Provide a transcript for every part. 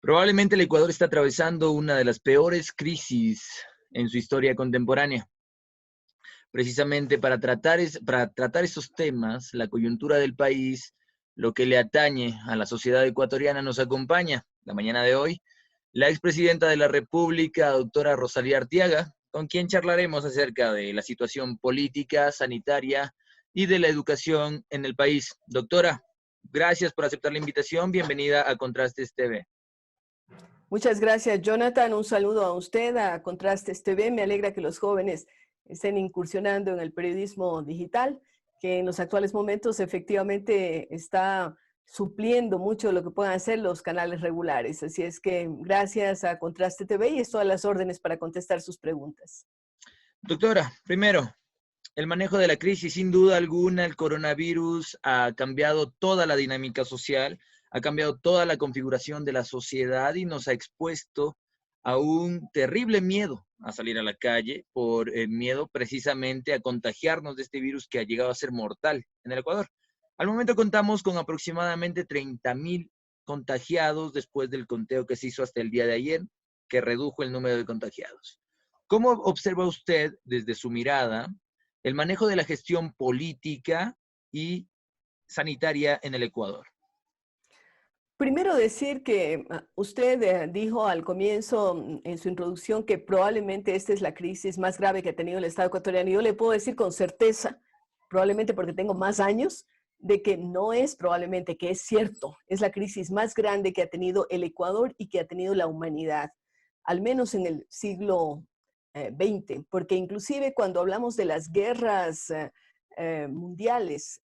Probablemente el Ecuador está atravesando una de las peores crisis en su historia contemporánea. Precisamente para tratar esos temas, la coyuntura del país, lo que le atañe a la sociedad ecuatoriana, nos acompaña la mañana de hoy la expresidenta de la República, doctora Rosalía Artiaga, con quien charlaremos acerca de la situación política, sanitaria y de la educación en el país. Doctora, gracias por aceptar la invitación. Bienvenida a Contrastes TV. Muchas gracias, Jonathan. Un saludo a usted, a Contrastes TV. Me alegra que los jóvenes estén incursionando en el periodismo digital, que en los actuales momentos efectivamente está supliendo mucho de lo que puedan hacer los canales regulares. Así es que gracias a Contraste TV y estoy a las órdenes para contestar sus preguntas. Doctora, primero, el manejo de la crisis, sin duda alguna, el coronavirus ha cambiado toda la dinámica social, ha cambiado toda la configuración de la sociedad y nos ha expuesto a un terrible miedo a salir a la calle por el miedo precisamente a contagiarnos de este virus que ha llegado a ser mortal en el Ecuador. Al momento contamos con aproximadamente 30.000 contagiados después del conteo que se hizo hasta el día de ayer, que redujo el número de contagiados. ¿Cómo observa usted desde su mirada el manejo de la gestión política y sanitaria en el Ecuador? Primero decir que usted dijo al comienzo en su introducción que probablemente esta es la crisis más grave que ha tenido el Estado ecuatoriano. Yo le puedo decir con certeza, probablemente porque tengo más años, de que no es probablemente, que es cierto. Es la crisis más grande que ha tenido el Ecuador y que ha tenido la humanidad, al menos en el siglo XX, porque inclusive cuando hablamos de las guerras mundiales,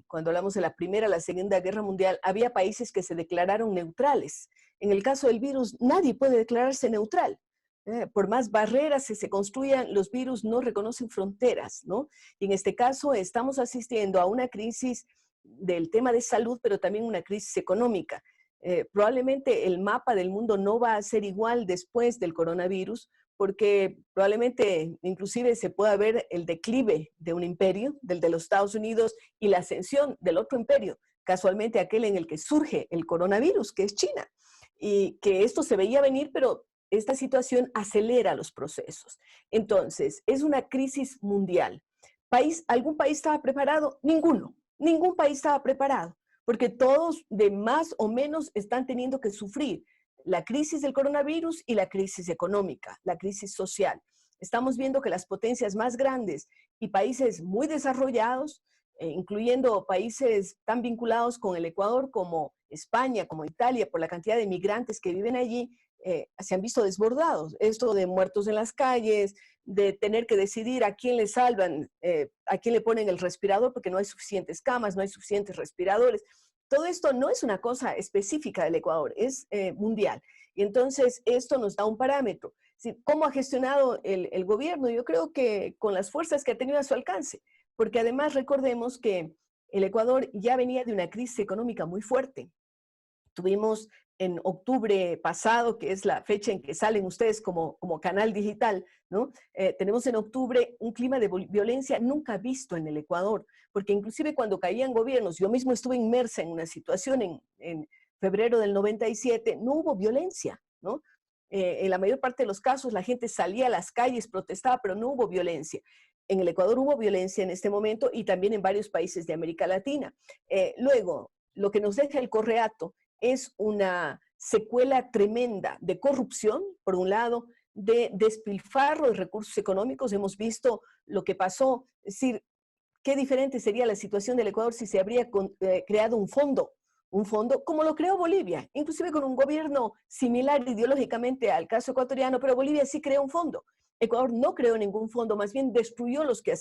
cuando hablamos de la Primera, la Segunda Guerra Mundial, había países que se declararon neutrales. En el caso del virus, nadie puede declararse neutral. Por más barreras que se construyan, los virus no reconocen fronteras, ¿no? Y en este caso estamos asistiendo a una crisis del tema de salud, pero también una crisis económica. Probablemente el mapa del mundo no va a ser igual después del coronavirus, porque probablemente inclusive se pueda ver el declive de un imperio, del de los Estados Unidos, y la ascensión del otro imperio, casualmente aquel en el que surge el coronavirus, que es China. Y que esto se veía venir, pero esta situación acelera los procesos. Entonces, es una crisis mundial. ¿Algún país estaba preparado? Ninguno. Ningún país estaba preparado, porque todos de más o menos están teniendo que sufrir la crisis del coronavirus y la crisis económica, la crisis social. Estamos viendo que las potencias más grandes y países muy desarrollados, incluyendo países tan vinculados con el Ecuador como España, como Italia, por la cantidad de migrantes que viven allí, se han visto desbordados. Esto de muertos en las calles, de tener que decidir a quién le salvan, a quién le ponen el respirador porque no hay suficientes camas, no hay suficientes respiradores. Todo esto no es una cosa específica del Ecuador, es mundial. Y entonces esto nos da un parámetro. ¿Cómo ha gestionado el gobierno? Yo creo que con las fuerzas que ha tenido a su alcance, porque además recordemos que el Ecuador ya venía de una crisis económica muy fuerte. Tuvimos en octubre pasado, que es la fecha en que salen ustedes como canal digital, ¿no? Tenemos en octubre un clima de violencia nunca visto en el Ecuador, porque inclusive cuando caían gobiernos, yo mismo estuve inmersa en una situación en febrero del 97, no hubo violencia, ¿no? En la mayor parte de los casos la gente salía a las calles, protestaba, pero no hubo violencia. En el Ecuador hubo violencia en este momento y también en varios países de América Latina. Luego, lo que nos deja el Correato es una secuela tremenda de corrupción, por un lado, de despilfarro de recursos económicos. Hemos visto lo que pasó, es decir, qué diferente sería la situación del Ecuador si se habría creado un fondo como lo creó Bolivia, inclusive con un gobierno similar ideológicamente al caso ecuatoriano, pero Bolivia sí creó un fondo. Ecuador no creó ningún fondo, más bien destruyó los que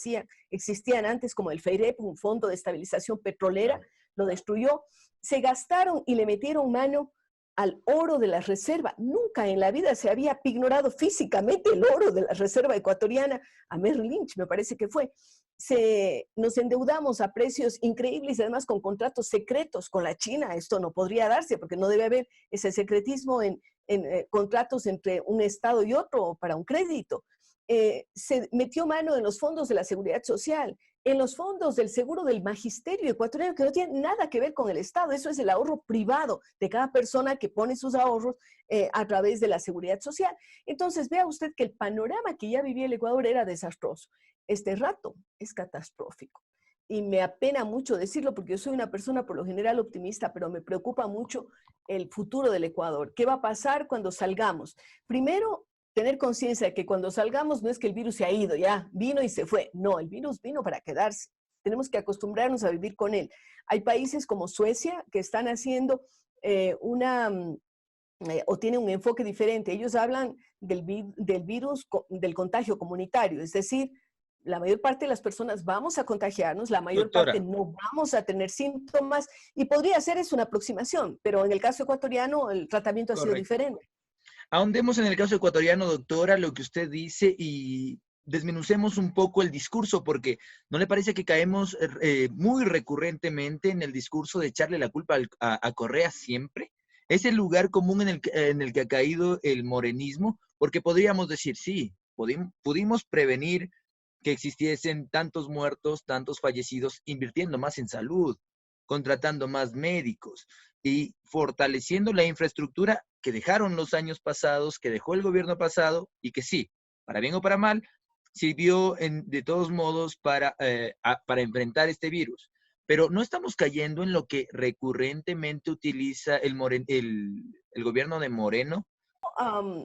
existían antes, como el FEIREP, un fondo de estabilización petrolera, lo destruyó. Se gastaron y le metieron mano al oro de la reserva. Nunca en la vida se había ignorado físicamente el oro de la reserva ecuatoriana. A Merrill Lynch me parece que fue. Nos endeudamos a precios increíbles y además con contratos secretos con la China. Esto no podría darse porque no debe haber ese secretismo en contratos entre un Estado y otro para un crédito. Se metió mano en los fondos de la seguridad social en los fondos del seguro del magisterio ecuatoriano, que no tiene nada que ver con el Estado. Eso es el ahorro privado de cada persona que pone sus ahorros a través de la seguridad social. Entonces, vea usted que el panorama que ya vivía el Ecuador era desastroso. Este rato es catastrófico. Y me apena mucho decirlo porque yo soy una persona por lo general optimista, pero me preocupa mucho el futuro del Ecuador. ¿Qué va a pasar cuando salgamos? Primero, tener conciencia de que cuando salgamos no es que el virus se ha ido, ya vino y se fue. No, el virus vino para quedarse. Tenemos que acostumbrarnos a vivir con él. Hay países como Suecia que están haciendo o tienen un enfoque diferente. Ellos hablan del virus, del contagio comunitario, es decir, la mayor parte de las personas vamos a contagiarnos, la mayor parte Doctora, no vamos a tener síntomas y podría ser es una aproximación, pero en el caso ecuatoriano el tratamiento ha sido correcto. diferente. Ahondemos en el caso ecuatoriano, doctora, lo que usted dice y desmenucemos un poco el discurso, porque ¿no le parece que caemos muy recurrentemente en el discurso de echarle la culpa a Correa siempre? Es el lugar común en el que ha caído el morenismo, porque podríamos decir, sí, pudimos prevenir que existiesen tantos muertos, tantos fallecidos, invirtiendo más en salud, contratando más médicos y fortaleciendo la infraestructura que dejaron los años pasados, que dejó el gobierno pasado y que sí, para bien o para mal, sirvió de todos modos para enfrentar este virus. Pero no estamos cayendo en lo que recurrentemente utiliza el gobierno de Moreno.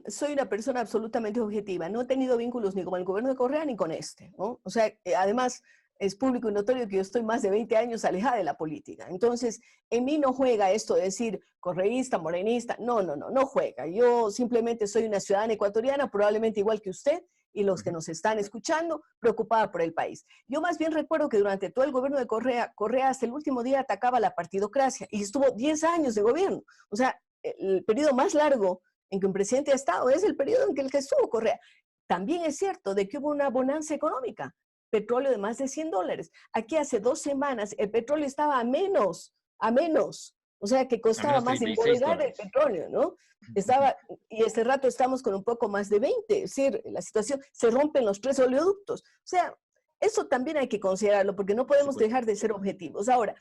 Soy una persona absolutamente objetiva. No he tenido vínculos ni con el gobierno de Correa ni con este, ¿no? O sea, además es público y notorio que yo estoy más de 20 años alejada de la política. Entonces, en mí no juega esto de decir correísta, morenista. No, no, no, no juega. Yo simplemente soy una ciudadana ecuatoriana, probablemente igual que usted y los que nos están escuchando, preocupada por el país. Yo más bien recuerdo que durante todo el gobierno de Correa, Correa hasta el último día atacaba la partidocracia y estuvo 10 años de gobierno. O sea, el periodo más largo en que un presidente ha estado, es el periodo en que el que estuvo Correa. También es cierto de que hubo una bonanza económica, petróleo de más de $100. Aquí hace 2 semanas el petróleo estaba a menos, o sea que A costaba menos más 36 embolsar el dólares. petróleo, ¿no? Y este rato estamos con un poco más de 20, es decir, la situación, se rompen los 3 oleoductos. O sea, eso también hay que considerarlo porque no Por podemos supuesto. dejar de ser objetivos. Ahora,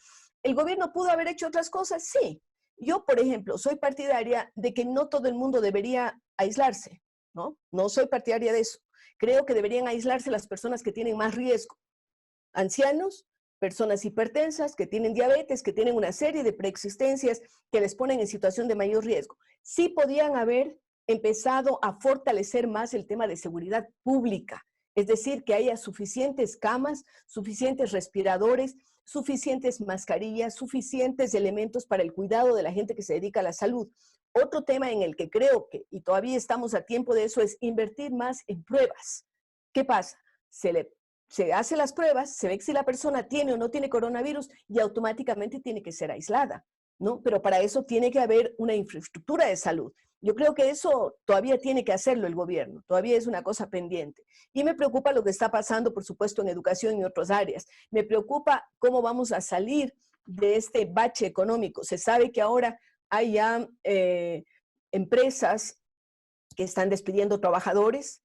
¿el gobierno pudo haber hecho otras cosas? Sí. Yo, por ejemplo, soy partidaria de que no todo el mundo debería aislarse, ¿no? No soy partidaria de eso. Creo que deberían aislarse las personas que tienen más riesgo. Ancianos, personas hipertensas, que tienen diabetes, que tienen una serie de preexistencias que les ponen en situación de mayor riesgo. Sí podían haber empezado a fortalecer más el tema de seguridad pública, es decir, que haya suficientes camas, suficientes respiradores, suficientes mascarillas, suficientes elementos para el cuidado de la gente que se dedica a la salud. Otro tema en el que creo que, y todavía estamos a tiempo de eso, es invertir más en pruebas. ¿Qué pasa? Se hace las pruebas, se ve que si la persona tiene o no tiene coronavirus y automáticamente tiene que ser aislada, ¿no? Pero para eso tiene que haber una infraestructura de salud. Yo creo que eso todavía tiene que hacerlo el gobierno, todavía es una cosa pendiente. Y me preocupa lo que está pasando, por supuesto, en educación y otras áreas. Me preocupa cómo vamos a salir de este bache económico. Se sabe que ahora hay ya empresas que están despidiendo trabajadores,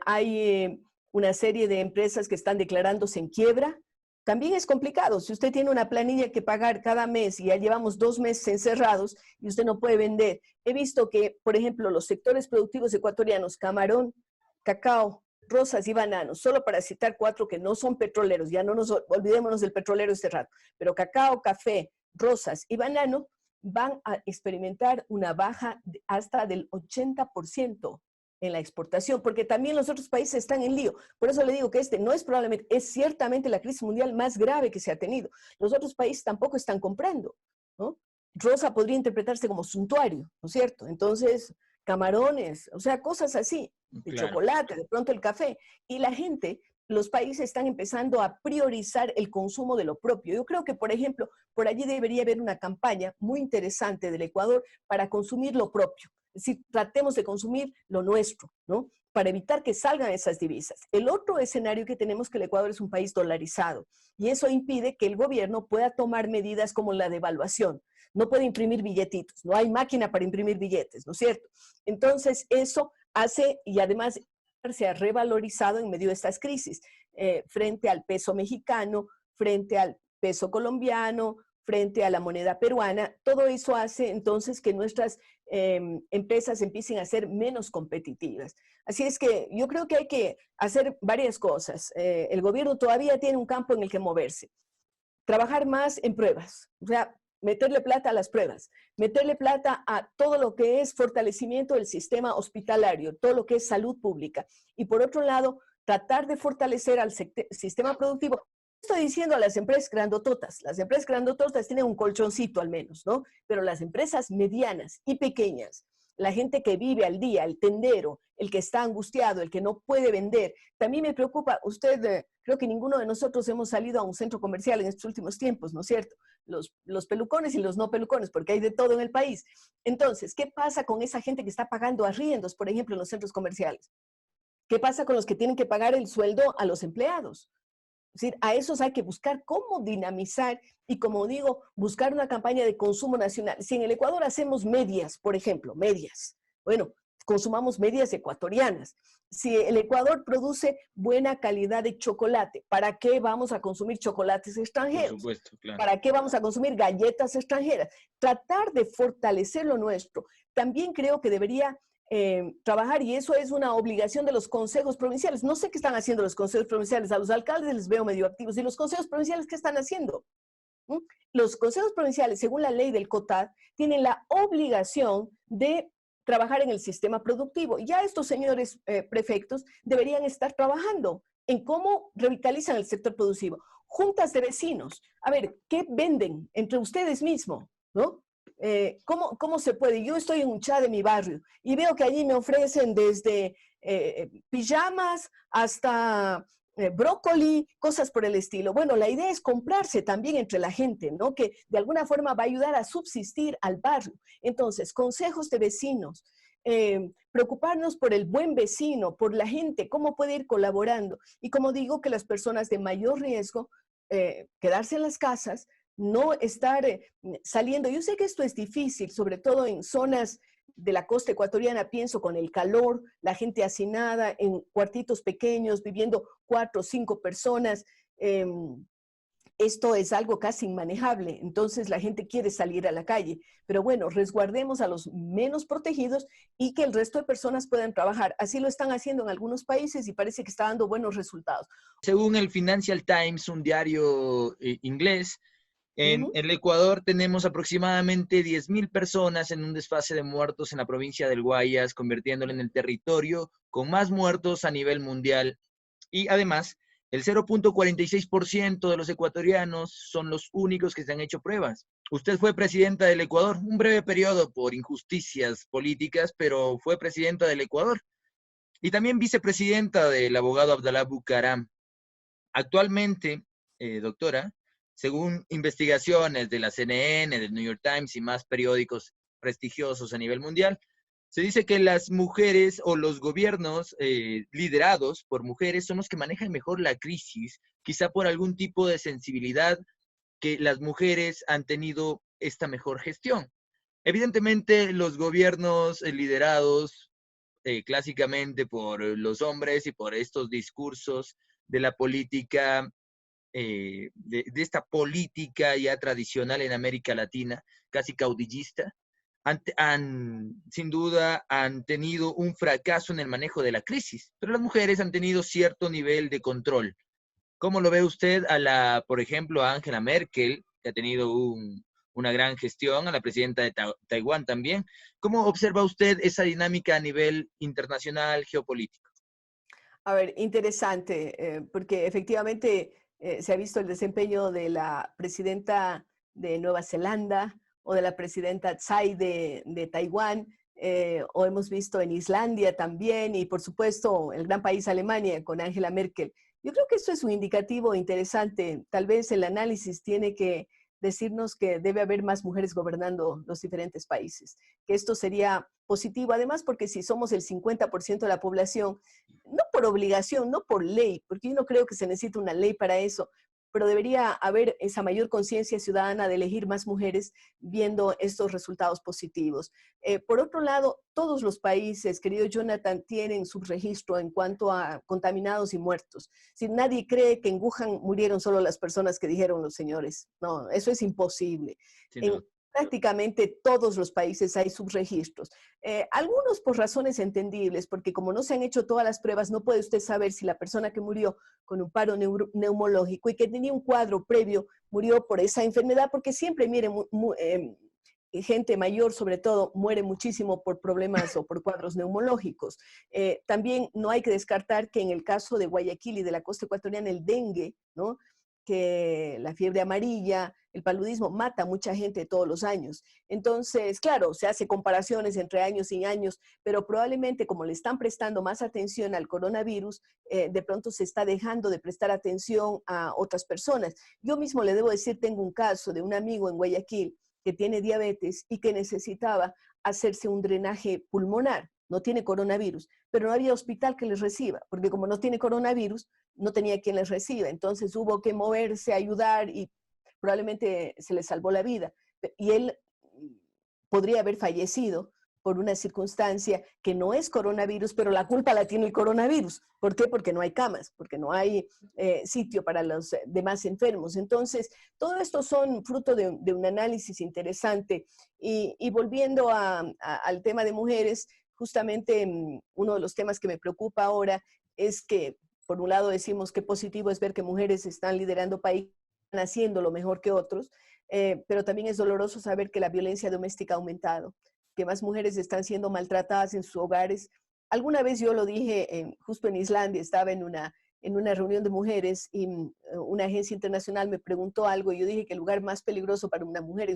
hay una serie de empresas que están declarándose en quiebra. También es complicado. Si usted tiene una planilla que pagar cada mes y ya llevamos 2 meses encerrados y usted no puede vender. He visto que, por ejemplo, los sectores productivos ecuatorianos, camarón, cacao, rosas y bananos, solo para citar 4 que no son petroleros, ya no nos olvidémonos del petrolero este rato, pero cacao, café, rosas y banano van a experimentar una baja hasta del 80% en la exportación, porque también los otros países están en lío. Por eso le digo que este no es probablemente, es ciertamente la crisis mundial más grave que se ha tenido. Los otros países tampoco están comprando, ¿no? Rosa podría interpretarse como suntuario, ¿no es cierto? Entonces, camarones, o sea, cosas así, de Claro. chocolate, de pronto el café. Y la gente, los países están empezando a priorizar el consumo de lo propio. Yo creo que, por ejemplo, por allí debería haber una campaña muy interesante del Ecuador para consumir lo propio. Es decir, tratemos de consumir lo nuestro, ¿no? Para evitar que salgan esas divisas. El otro escenario que tenemos es que el Ecuador es un país dolarizado y eso impide que el gobierno pueda tomar medidas como la devaluación. No puede imprimir billetitos, no hay máquina para imprimir billetes, ¿no es cierto? Entonces, eso hace, y además se ha revalorizado en medio de estas crisis, frente al peso mexicano, frente al peso colombiano, frente a la moneda peruana. Todo eso hace entonces que nuestras empresas empiecen a ser menos competitivas. Así es que yo creo que hay que hacer varias cosas. El gobierno todavía tiene un campo en el que moverse. Trabajar más en pruebas, o sea, meterle plata a las pruebas, meterle plata a todo lo que es fortalecimiento del sistema hospitalario, todo lo que es salud pública. Y por otro lado, tratar de fortalecer al sistema productivo. Estoy diciendo a las empresas grandototas. Las empresas grandototas tienen un colchoncito al menos, ¿no? Pero las empresas medianas y pequeñas, la gente que vive al día, el tendero, el que está angustiado, el que no puede vender. También me preocupa, creo que ninguno de nosotros hemos salido a un centro comercial en estos últimos tiempos, ¿no es cierto? Los pelucones y los no pelucones, porque hay de todo en el país. Entonces, ¿qué pasa con esa gente que está pagando arriendos, por ejemplo, en los centros comerciales? ¿Qué pasa con los que tienen que pagar el sueldo a los empleados? Es decir, a esos hay que buscar cómo dinamizar y, como digo, buscar una campaña de consumo nacional. Si en el Ecuador hacemos medias, por ejemplo, medias, bueno, consumamos medias ecuatorianas. Si el Ecuador produce buena calidad de chocolate, ¿para qué vamos a consumir chocolates extranjeros? Por supuesto, claro. ¿Para qué vamos a consumir galletas extranjeras? Tratar de fortalecer lo nuestro. También creo que debería trabajar, y eso es una obligación de los consejos provinciales. No sé qué están haciendo los consejos provinciales, a los alcaldes les veo medio activos, y los consejos provinciales, ¿qué están haciendo? Los consejos provinciales, según la ley del COTAD, tienen la obligación de trabajar en el sistema productivo. Ya estos señores prefectos deberían estar trabajando en cómo revitalizan el sector productivo. Juntas de vecinos, a ver, ¿qué venden entre ustedes mismos? ¿No? ¿Cómo se puede? Yo estoy en un chat de mi barrio y veo que allí me ofrecen desde pijamas hasta brócoli, cosas por el estilo. Bueno, la idea es comprarse también entre la gente, ¿no? Que de alguna forma va a ayudar a subsistir al barrio. Entonces, consejos de vecinos, preocuparnos por el buen vecino, por la gente, cómo puede ir colaborando. Y como digo, que las personas de mayor riesgo, quedarse en las casas, no estar saliendo. Yo sé que esto es difícil, sobre todo en zonas de la costa ecuatoriana, pienso con el calor, la gente hacinada en cuartitos pequeños, viviendo 4 o 5 personas. Esto es algo casi inmanejable, entonces la gente quiere salir a la calle. Pero bueno, resguardemos a los menos protegidos y que el resto de personas puedan trabajar. Así lo están haciendo en algunos países y parece que está dando buenos resultados. Según el Financial Times, un diario inglés, en el Ecuador tenemos aproximadamente 10.000 personas en un desfase de muertos en la provincia del Guayas, convirtiéndolo en el territorio con más muertos a nivel mundial. Y además, el 0.46% de los ecuatorianos son los únicos que se han hecho pruebas. Usted fue presidenta del Ecuador, un breve periodo por injusticias políticas, pero fue presidenta del Ecuador. Y también vicepresidenta del abogado Abdalá Bucaram. Actualmente, doctora, según investigaciones de la CNN, del New York Times y más periódicos prestigiosos a nivel mundial, se dice que las mujeres o los gobiernos liderados por mujeres son los que manejan mejor la crisis, quizá por algún tipo de sensibilidad que las mujeres han tenido esta mejor gestión. Evidentemente, los gobiernos liderados clásicamente por los hombres y por estos discursos de la política, de esta política ya tradicional en América Latina, casi caudillista, sin duda han tenido un fracaso en el manejo de la crisis, pero las mujeres han tenido cierto nivel de control. ¿Cómo lo ve usted por ejemplo, a Angela Merkel, que ha tenido una gran gestión, a la presidenta de Taiwán también? ¿Cómo observa usted esa dinámica a nivel internacional, geopolítico? A ver, interesante, porque efectivamente se ha visto el desempeño de la presidenta de Nueva Zelanda o de la presidenta Tsai de Taiwán, o hemos visto en Islandia también, y por supuesto el gran país Alemania con Angela Merkel. Yo creo que esto es un indicativo interesante. Tal vez el análisis tiene que decirnos que debe haber más mujeres gobernando los diferentes países, que esto sería positivo, además porque si somos el 50% de la población, no por obligación, no por ley, porque yo no creo que se necesite una ley para eso, pero debería haber esa mayor conciencia ciudadana de elegir más mujeres viendo estos resultados positivos. Por otro lado, todos los países, querido Jonathan, tienen subregistro en cuanto a contaminados y muertos. Si nadie cree que en Wuhan murieron solo las personas que dijeron los señores. No, eso es imposible. Sin En duda. prácticamente todos los países hay subregistros. Algunos por razones entendibles, porque como no se han hecho todas las pruebas, no puede usted saber si la persona que murió con un paro neumológico y que tenía un cuadro previo murió por esa enfermedad, porque siempre, miren, gente mayor sobre todo muere muchísimo por problemas o por cuadros neumológicos. También no hay que descartar que en el caso de Guayaquil y de la costa ecuatoriana el dengue, ¿no?, que la fiebre amarilla, el paludismo mata a mucha gente todos los años. Entonces, claro, se hace comparaciones entre años y años, pero probablemente como le están prestando más atención al coronavirus, de pronto se está dejando de prestar atención a otras personas. Yo mismo le debo decir, tengo un caso de un amigo en Guayaquil que tiene diabetes y que necesitaba hacerse un drenaje pulmonar. No tiene coronavirus, pero no había hospital que les reciba, porque como no tiene coronavirus, no tenía quien les reciba. Entonces hubo que moverse, ayudar y probablemente se le salvó la vida. Y él podría haber fallecido por una circunstancia que no es coronavirus, pero la culpa la tiene el coronavirus. ¿Por qué? Porque no hay camas, porque no hay sitio para los demás enfermos. Entonces, todo esto son fruto de un análisis interesante. Y volviendo al tema de mujeres, justamente uno de los temas que me preocupa ahora es que, por un lado, decimos que positivo es ver que mujeres están liderando países, están haciendo lo mejor que otros, pero también es doloroso saber que la violencia doméstica ha aumentado, que más mujeres están siendo maltratadas en sus hogares. Alguna vez yo lo dije, justo en Islandia, estaba en una reunión de mujeres y una agencia internacional me preguntó algo y yo dije que el lugar más peligroso para una mujer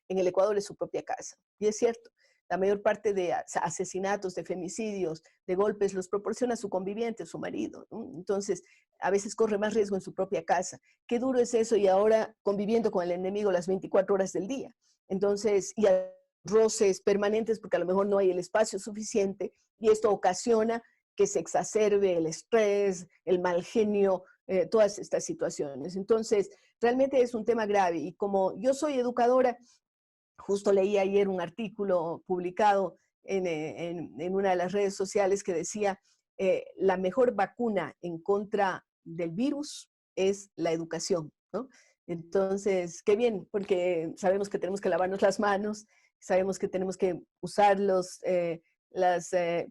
en el Ecuador es su propia casa. Y es cierto, la mayor parte de asesinatos, de femicidios, de golpes, los proporciona su conviviente, su marido, ¿no? Entonces, a veces corre más riesgo en su propia casa. Qué duro es eso y ahora conviviendo con el enemigo las 24 horas del día. Entonces, y a roces permanentes porque a lo mejor no hay el espacio suficiente y esto ocasiona que se exacerbe el estrés, el mal genio, todas estas situaciones. Entonces, realmente es un tema grave y como yo soy educadora, justo leí ayer un artículo publicado en una de las redes sociales que decía la mejor vacuna en contra del virus es la educación, ¿no? Entonces, qué bien, porque sabemos que tenemos que lavarnos las manos, sabemos que tenemos que usar las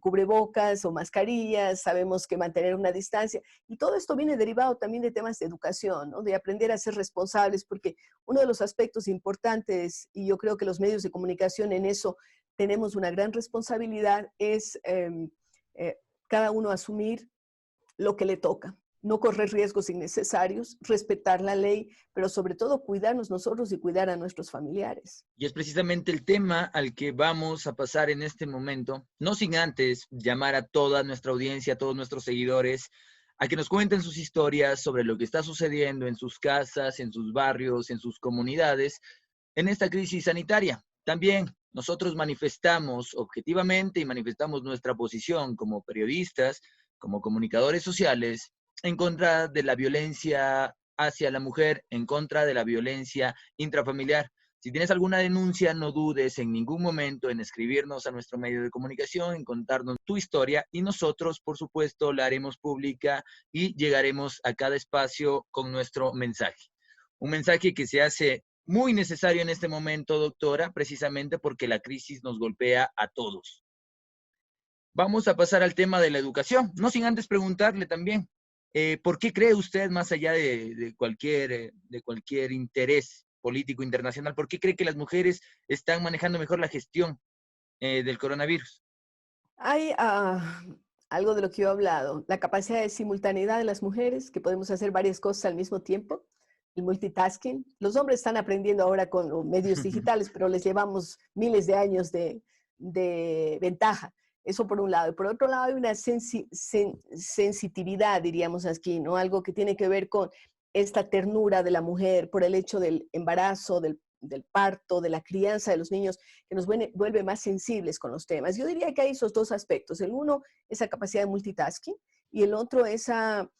cubrebocas o mascarillas, sabemos que mantener una distancia. Y todo esto viene derivado también de temas de educación, ¿no?, de aprender a ser responsables, porque uno de los aspectos importantes, y yo creo que los medios de comunicación en eso tenemos una gran responsabilidad, es eh, cada uno asumir lo que le toca, no correr riesgos innecesarios, respetar la ley, pero sobre todo cuidarnos nosotros y cuidar a nuestros familiares. Y es precisamente el tema al que vamos a pasar en este momento, no sin antes llamar a toda nuestra audiencia, a todos nuestros seguidores, a que nos cuenten sus historias sobre lo que está sucediendo en sus casas, en sus barrios, en sus comunidades, en esta crisis sanitaria. También nosotros manifestamos objetivamente y manifestamos nuestra posición como periodistas, como comunicadores sociales, en contra de la violencia hacia la mujer, en contra de la violencia intrafamiliar. Si tienes alguna denuncia, no dudes en ningún momento en escribirnos a nuestro medio de comunicación, en contarnos tu historia y nosotros, por supuesto, la haremos pública y llegaremos a cada espacio con nuestro mensaje. Un mensaje que se hace muy necesario en este momento, doctora, precisamente porque la crisis nos golpea a todos. Vamos a pasar al tema de la educación, no sin antes preguntarle también, ¿por qué cree usted, más allá de cualquier interés político internacional, por qué cree que las mujeres están manejando mejor la gestión del coronavirus? Hay algo de lo que yo he hablado, la capacidad de simultaneidad de las mujeres, que podemos hacer varias cosas al mismo tiempo, el multitasking. Los hombres están aprendiendo ahora con los medios digitales, pero les llevamos miles de años de ventaja. Eso por un lado. Y por otro lado hay una sensitividad, diríamos aquí, ¿no? Algo que tiene que ver con esta ternura de la mujer por el hecho del embarazo, del parto, de la crianza de los niños, que nos vuelve más sensibles con los temas. Yo diría que hay esos dos aspectos. El uno, esa capacidad de multitasking, y el otro, esa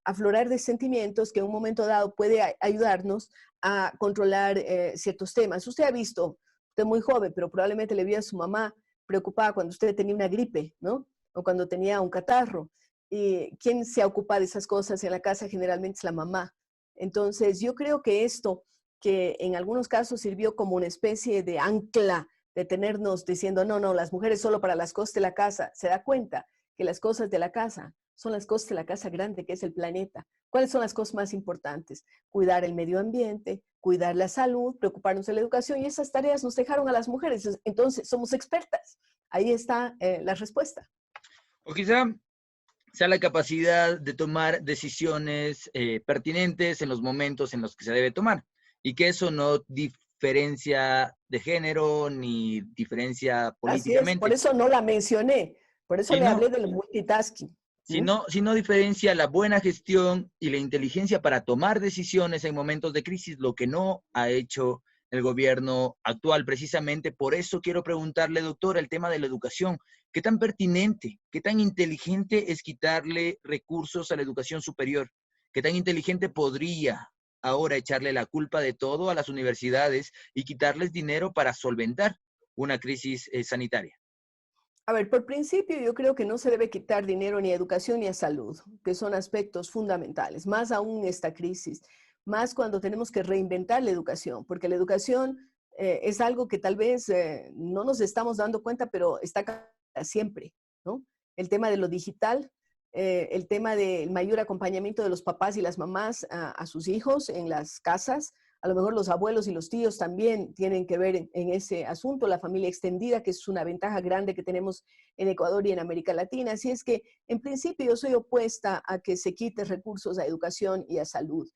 aflorar de sentimientos que en un momento dado puede ayudarnos a controlar ciertos temas. Usted ha visto, usted es muy joven, pero probablemente le vio a su mamá preocupada cuando usted tenía una gripe, ¿no? O cuando tenía un catarro. ¿Y quién se ocupa de esas cosas en la casa? Generalmente es la mamá. Entonces, yo creo que esto, que en algunos casos sirvió como una especie de ancla de tenernos diciendo, no, no, las mujeres solo para las cosas de la casa, se da cuenta que las cosas de la casa son las cosas de la casa grande, que es el planeta. ¿Cuáles son las cosas más importantes? Cuidar el medio ambiente, cuidar la salud, preocuparnos de la educación, y esas tareas nos dejaron a las mujeres. Entonces, somos expertas. Ahí está la respuesta. O quizá sea la capacidad de tomar decisiones pertinentes en los momentos en los que se debe tomar. Y que eso no diferencia de género ni diferencia Así es, por políticamente, eso no la mencioné, por eso le sino, hablé del multitasking. ¿Mm? sino diferencia la buena gestión y la inteligencia para tomar decisiones en momentos de crisis, lo que no ha hecho el gobierno actual. Precisamente por eso quiero preguntarle, doctora, el tema de la educación. ¿Qué tan pertinente, qué tan inteligente es quitarle recursos a la educación superior? ¿Qué tan inteligente podría ahora echarle la culpa de todo a las universidades y quitarles dinero para solventar una crisis sanitaria? A ver, por principio yo creo que no se debe quitar dinero ni a educación ni a salud, que son aspectos fundamentales, más aún en esta crisis, más cuando tenemos que reinventar la educación, porque la educación es algo que tal vez no nos estamos dando cuenta, pero está acá siempre, ¿no? El tema de lo digital, el tema del mayor acompañamiento de los papás y las mamás a sus hijos en las casas. A lo mejor los abuelos y los tíos también tienen que ver en ese asunto, la familia extendida, que es una ventaja grande que tenemos en Ecuador y en América Latina. Así es que, en principio, yo soy opuesta a que se quite recursos a educación y a salud.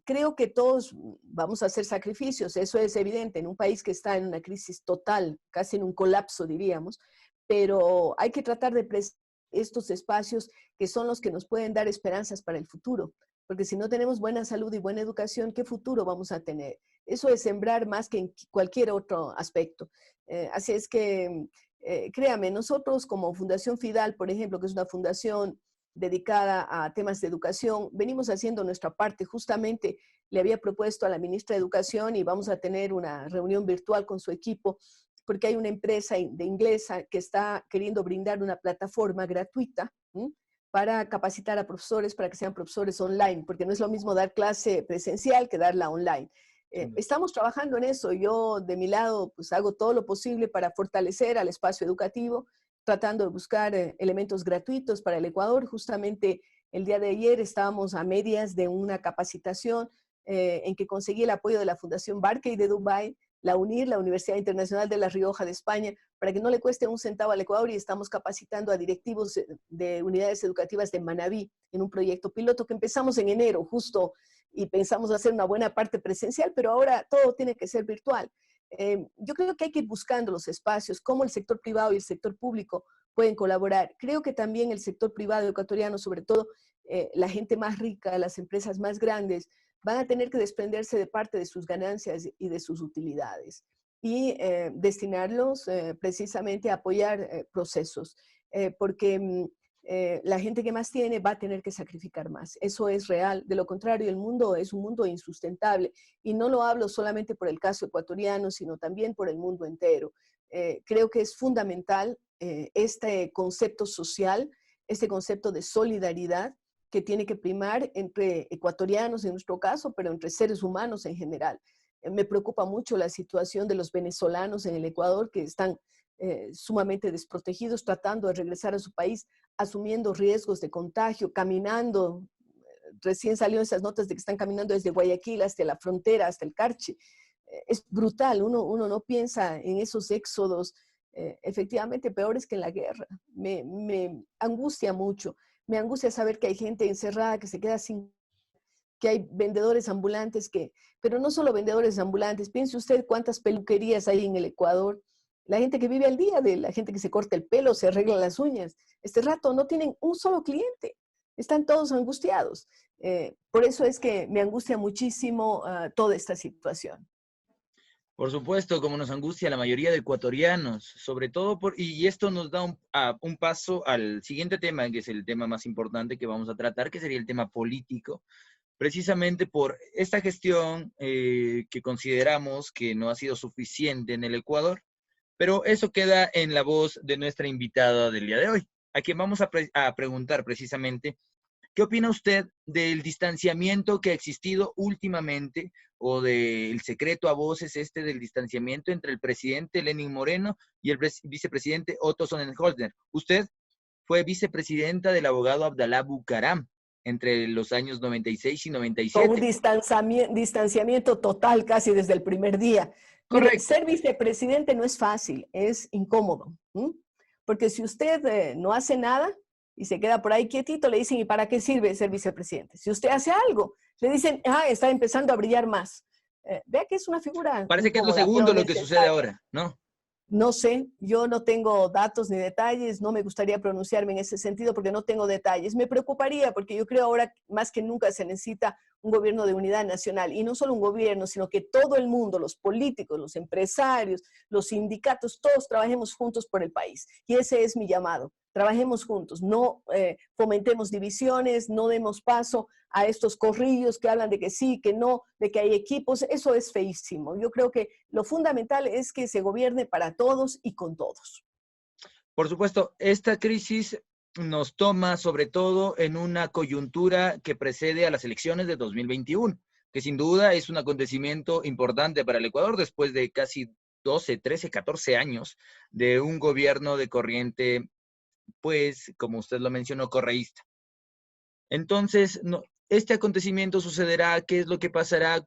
Creo que todos vamos a hacer sacrificios, eso es evidente, en un país que está en una crisis total, casi en un colapso, diríamos, pero hay que tratar de prestar estos espacios que son los que nos pueden dar esperanzas para el futuro. Porque si no tenemos buena salud y buena educación, ¿qué futuro vamos a tener? Eso es sembrar más que en cualquier otro aspecto. Así es que, créame, nosotros como Fundación Fidal, por ejemplo, que es una fundación dedicada a temas de educación, venimos haciendo nuestra parte. Justamente le había propuesto a la ministra de Educación y vamos a tener una reunión virtual con su equipo, porque hay una empresa de inglesa que está queriendo brindar una plataforma gratuita, ¿m?, para capacitar a profesores, para que sean profesores online, porque no es lo mismo dar clase presencial que darla online. Estamos trabajando en eso. Yo, de mi lado, pues hago todo lo posible para fortalecer al espacio educativo, tratando de buscar elementos gratuitos para el Ecuador. Justamente el día de ayer estábamos a medias de una capacitación en que conseguí el apoyo de la Fundación Barkey de Dubái, la UNIR, la Universidad Internacional de La Rioja de España, para que no le cueste un centavo al Ecuador, y estamos capacitando a directivos de unidades educativas de Manabí en un proyecto piloto que empezamos en enero justo, y pensamos hacer una buena parte presencial, pero ahora todo tiene que ser virtual. Yo creo que hay que ir buscando los espacios, cómo el sector privado y el sector público pueden colaborar. Creo que también el sector privado ecuatoriano, sobre todo la gente más rica, las empresas más grandes, van a tener que desprenderse de parte de sus ganancias y de sus utilidades y destinarlos precisamente a apoyar procesos, porque la gente que más tiene va a tener que sacrificar más. Eso es real. De lo contrario, el mundo es un mundo insustentable, y no lo hablo solamente por el caso ecuatoriano, sino también por el mundo entero. Creo que es fundamental este concepto social, este concepto de solidaridad, que tiene que primar entre ecuatorianos en nuestro caso, pero entre seres humanos en general. Me preocupa mucho la situación de los venezolanos en el Ecuador, que están sumamente desprotegidos, tratando de regresar a su país, asumiendo riesgos de contagio, caminando. Recién salieron esas notas de que están caminando desde Guayaquil hasta la frontera, hasta el Carchi. Es brutal, uno no piensa en esos éxodos, efectivamente peores que en la guerra. Me angustia mucho. Me angustia saber que hay gente encerrada que se queda sin, que hay vendedores ambulantes pero no solo vendedores ambulantes, piense usted cuántas peluquerías hay en el Ecuador, la gente que vive al día, de la gente que se corta el pelo, se arregla las uñas, este rato no tienen un solo cliente, están todos angustiados. Por eso es que me angustia muchísimo toda esta situación. Por supuesto, como nos angustia a la mayoría de ecuatorianos, sobre todo y esto nos da un paso al siguiente tema, que es el tema más importante que vamos a tratar, que sería el tema político, precisamente por esta gestión que consideramos que no ha sido suficiente en el Ecuador, pero eso queda en la voz de nuestra invitada del día de hoy, a quien vamos a preguntar precisamente. ¿Qué opina usted del distanciamiento que ha existido últimamente o del secreto a voces del distanciamiento entre el presidente Lenín Moreno y el vicepresidente Otto Sonnenholzer? Usted fue vicepresidenta del abogado Abdalá Bucaram entre los años 96 y Con un 97. distanciamiento total casi desde el primer día. Mire, Correcto. ser vicepresidente no es fácil, es incómodo. Porque si usted no hace nada y se queda por ahí quietito, le dicen, ¿y para qué sirve ser vicepresidente? Si usted hace algo, le dicen, está empezando a brillar más. Vea que es una figura Parece que es lo incómoda, pero segundo lo que sucede necesaria. ahora, ¿no? No sé, yo no tengo datos ni detalles, no me gustaría pronunciarme en ese sentido porque no tengo detalles. Me preocuparía porque yo creo ahora más que nunca se necesita un gobierno de unidad nacional y no solo un gobierno, sino que todo el mundo, los políticos, los empresarios, los sindicatos, todos trabajemos juntos por el país. Y ese es mi llamado. Trabajemos juntos, no fomentemos divisiones, no demos paso a estos corrillos que hablan de que sí, que no, de que hay equipos. Eso es feísimo. Yo creo que lo fundamental es que se gobierne para todos y con todos. Por supuesto, esta crisis nos toma sobre todo en una coyuntura que precede a las elecciones de 2021, que sin duda es un acontecimiento importante para el Ecuador después de casi 12, 13, 14 años de un gobierno de corriente, pues, como usted lo mencionó, correísta. Entonces, no, este acontecimiento sucederá, ¿qué es lo que pasará?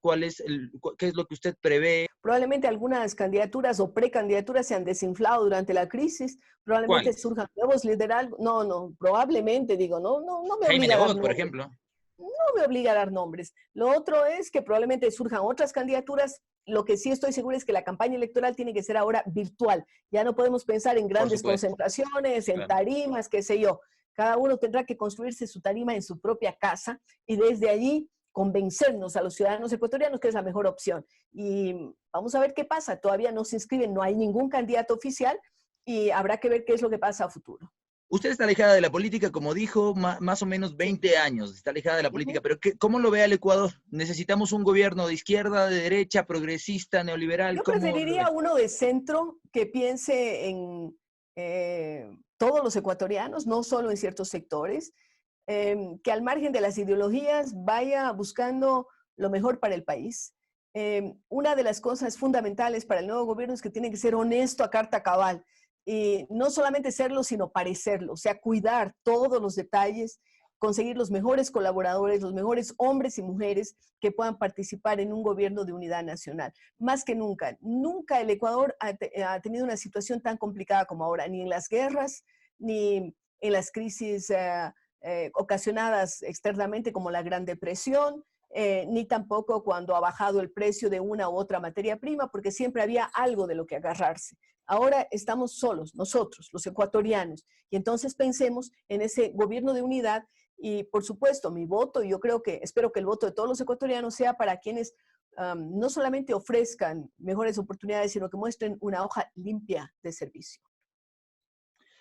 ¿Qué es lo que usted prevé? Probablemente algunas candidaturas o precandidaturas se han desinflado durante la crisis, probablemente ¿Cuáles? surjan nuevos liderazgos. No, probablemente digo, no me Jaime obliga a dar Nebot, por nombres. ejemplo. No me obliga a dar nombres. Lo otro es que probablemente surjan otras candidaturas. Lo que sí estoy segura es que la campaña electoral tiene que ser ahora virtual. Ya no podemos pensar en Por grandes supuesto. concentraciones, en Claro. tarimas, qué sé yo. Cada uno tendrá que construirse su tarima en su propia casa y desde allí convencernos a los ciudadanos ecuatorianos que es la mejor opción. Y vamos a ver qué pasa. Todavía no se inscriben, no hay ningún candidato oficial y habrá que ver qué es lo que pasa a futuro. Usted está alejada de la política, como dijo, más o menos Sí. 20 años, está alejada de la política, Ujú. pero ¿cómo lo ve el Ecuador? ¿Necesitamos un gobierno de izquierda, de derecha, progresista, neoliberal? Yo ¿Cómo lo preferiría ve? uno de centro que piense en todos los ecuatorianos, no solo en ciertos sectores, que al margen de las ideologías vaya buscando lo mejor para el país. Una de las cosas fundamentales para el nuevo gobierno es que tiene que ser honesto a carta cabal. Y no solamente serlo, sino parecerlo, o sea, cuidar todos los detalles, conseguir los mejores colaboradores, los mejores hombres y mujeres que puedan participar en un gobierno de unidad nacional. Más que nunca, nunca el Ecuador ha tenido una situación tan complicada como ahora, ni en las guerras, ni en las crisis ocasionadas externamente como la Gran Depresión, ni tampoco cuando ha bajado el precio de una u otra materia prima, porque siempre había algo de lo que agarrarse. Ahora estamos solos, nosotros, los ecuatorianos, y entonces pensemos en ese gobierno de unidad y, por supuesto, mi voto, y yo espero que el voto de todos los ecuatorianos sea para quienes no solamente ofrezcan mejores oportunidades, sino que muestren una hoja limpia de servicio.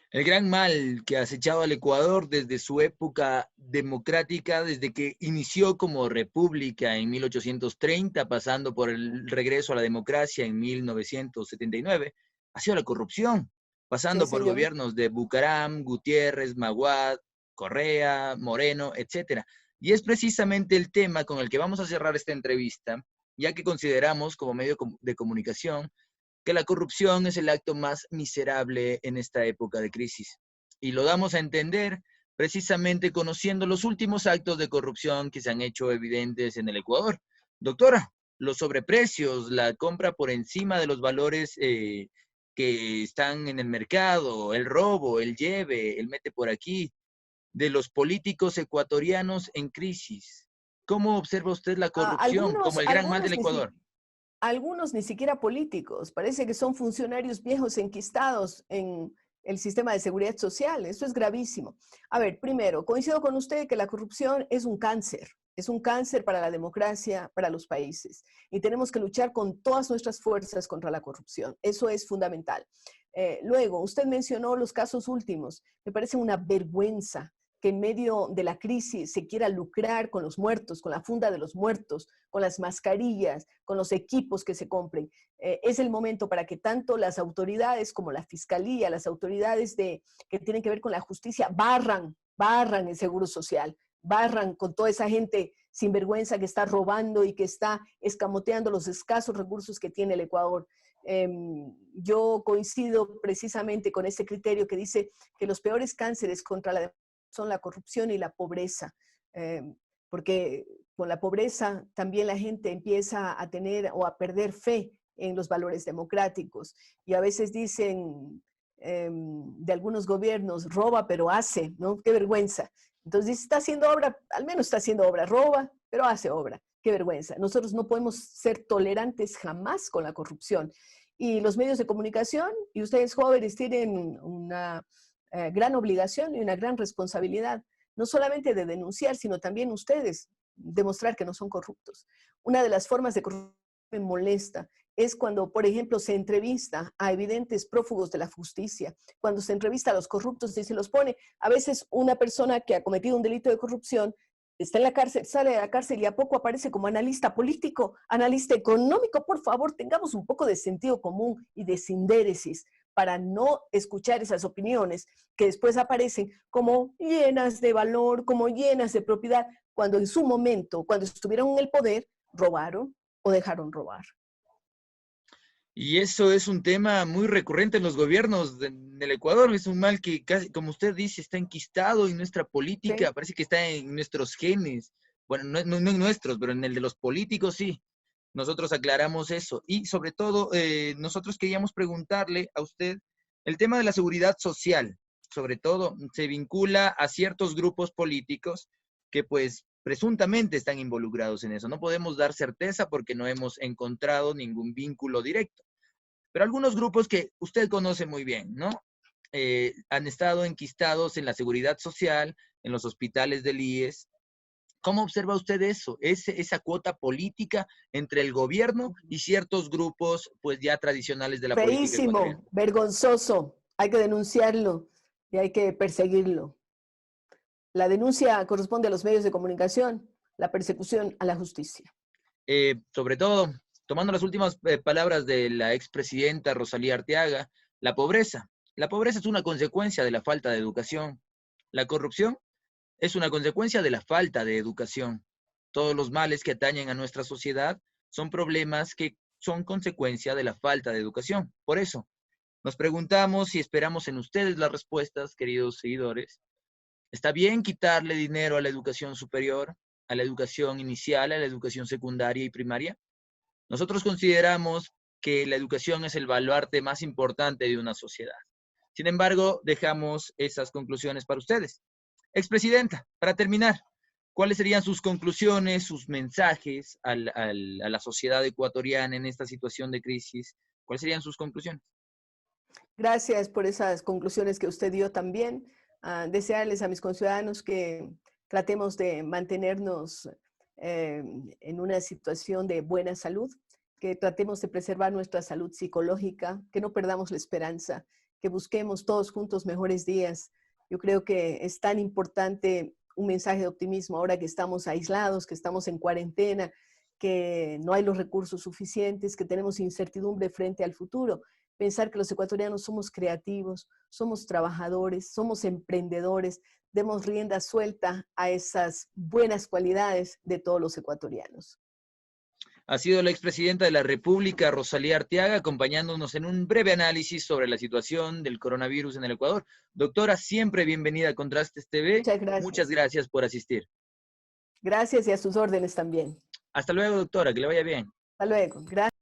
El gran mal que ha acechado al Ecuador desde su época democrática, desde que inició como república en 1830, pasando por el regreso a la democracia en 1979, ha sido la corrupción, Sí, pasando por señor. gobiernos de Bucaram, Gutiérrez, Maguad, Correa, Moreno, etcétera. Y es precisamente el tema con el que vamos a cerrar esta entrevista, ya que consideramos como medio de comunicación que la corrupción es el acto más miserable en esta época de crisis. Y lo damos a entender precisamente conociendo los últimos actos de corrupción que se han hecho evidentes en el Ecuador. Doctora, los sobreprecios, la compra por encima de los valores que están en el mercado, el robo, el lleve, el mete por aquí, de los políticos ecuatorianos en crisis. ¿Cómo observa usted la Ah, corrupción como el gran mal del Ecuador? algunos ni siquiera políticos, parece que son funcionarios viejos enquistados en el sistema de seguridad social. Eso es gravísimo. A ver, primero, coincido con usted que la corrupción es un cáncer. Es un cáncer para la democracia, para los países. Y tenemos que luchar con todas nuestras fuerzas contra la corrupción. Eso es fundamental. Luego, usted mencionó los casos últimos. Me parece una vergüenza que en medio de la crisis se quiera lucrar con los muertos, con la funda de los muertos, con las mascarillas, con los equipos que se compren. Es el momento para que tanto las autoridades como la fiscalía, las autoridades que tienen que ver con la justicia, barran el seguro social, barran con toda esa gente sinvergüenza que está robando y que está escamoteando los escasos recursos que tiene el Ecuador. Yo coincido precisamente con ese criterio que dice que los peores cánceres son la corrupción y la pobreza, porque con la pobreza también la gente empieza a tener o a perder fe en los valores democráticos. Y a veces dicen de algunos gobiernos, roba pero hace, ¿no? Qué vergüenza. Entonces está haciendo obra, al menos está haciendo obra, roba pero hace obra. Qué vergüenza. Nosotros no podemos ser tolerantes jamás con la corrupción. Y los medios de comunicación, y ustedes jóvenes tienen una gran obligación y una gran responsabilidad, no solamente de denunciar, sino también ustedes demostrar que no son corruptos. Una de las formas de corrupción que me molesta es cuando, por ejemplo, se entrevista a evidentes prófugos de la justicia, cuando se entrevista a los corruptos y se los pone. A veces una persona que ha cometido un delito de corrupción está en la cárcel, sale de la cárcel y a poco aparece como analista político, analista económico. Por favor, tengamos un poco de sentido común y de sindéresis para no escuchar esas opiniones que después aparecen como llenas de valor, como llenas de propiedad, cuando en su momento, cuando estuvieron en el poder, robaron o dejaron robar. Y eso es un tema muy recurrente en los gobiernos del Ecuador. Es un mal que, casi, como usted dice, está enquistado en nuestra política. ¿Sí? Parece que está en nuestros genes. Bueno, no en nuestros, pero en el de los políticos sí. Nosotros aclaramos eso. Y sobre todo, nosotros queríamos preguntarle a usted el tema de la seguridad social. Sobre todo, se vincula a ciertos grupos políticos que pues presuntamente están involucrados en eso. No podemos dar certeza porque no hemos encontrado ningún vínculo directo. Pero algunos grupos que usted conoce muy bien, ¿no? Han estado enquistados en la seguridad social, en los hospitales del IES. ¿Cómo observa usted eso? Esa cuota política entre el gobierno y ciertos grupos, pues ya tradicionales de la política ecuatoriana. Feísimo, vergonzoso. Hay que denunciarlo y hay que perseguirlo. La denuncia corresponde a los medios de comunicación, la persecución a la justicia. Sobre todo, tomando las últimas palabras de la expresidenta Rosalía Arteaga, la pobreza. La pobreza es una consecuencia de la falta de educación. La corrupción es una consecuencia de la falta de educación. Todos los males que atañen a nuestra sociedad son problemas que son consecuencia de la falta de educación. Por eso, nos preguntamos y esperamos en ustedes las respuestas, queridos seguidores. ¿Está bien quitarle dinero a la educación superior, a la educación inicial, a la educación secundaria y primaria? Nosotros consideramos que la educación es el baluarte más importante de una sociedad. Sin embargo, dejamos esas conclusiones para ustedes. Expresidenta, para terminar, ¿cuáles serían sus conclusiones, sus mensajes a la sociedad ecuatoriana en esta situación de crisis? ¿Cuáles serían sus conclusiones? Gracias por esas conclusiones que usted dio también. Desearles a mis conciudadanos que tratemos de mantenernos en una situación de buena salud, que tratemos de preservar nuestra salud psicológica, que no perdamos la esperanza, que busquemos todos juntos mejores días. Yo creo que es tan importante un mensaje de optimismo ahora que estamos aislados, que estamos en cuarentena, que no hay los recursos suficientes, que tenemos incertidumbre frente al futuro. Pensar que los ecuatorianos somos creativos, somos trabajadores, somos emprendedores, demos rienda suelta a esas buenas cualidades de todos los ecuatorianos. Ha sido la expresidenta de la República, Rosalía Arteaga, acompañándonos en un breve análisis sobre la situación del coronavirus en el Ecuador. Doctora, siempre bienvenida a Contrastes TV. Muchas gracias. Muchas gracias por asistir. Gracias y a sus órdenes también. Hasta luego, doctora, que le vaya bien. Hasta luego. Gracias.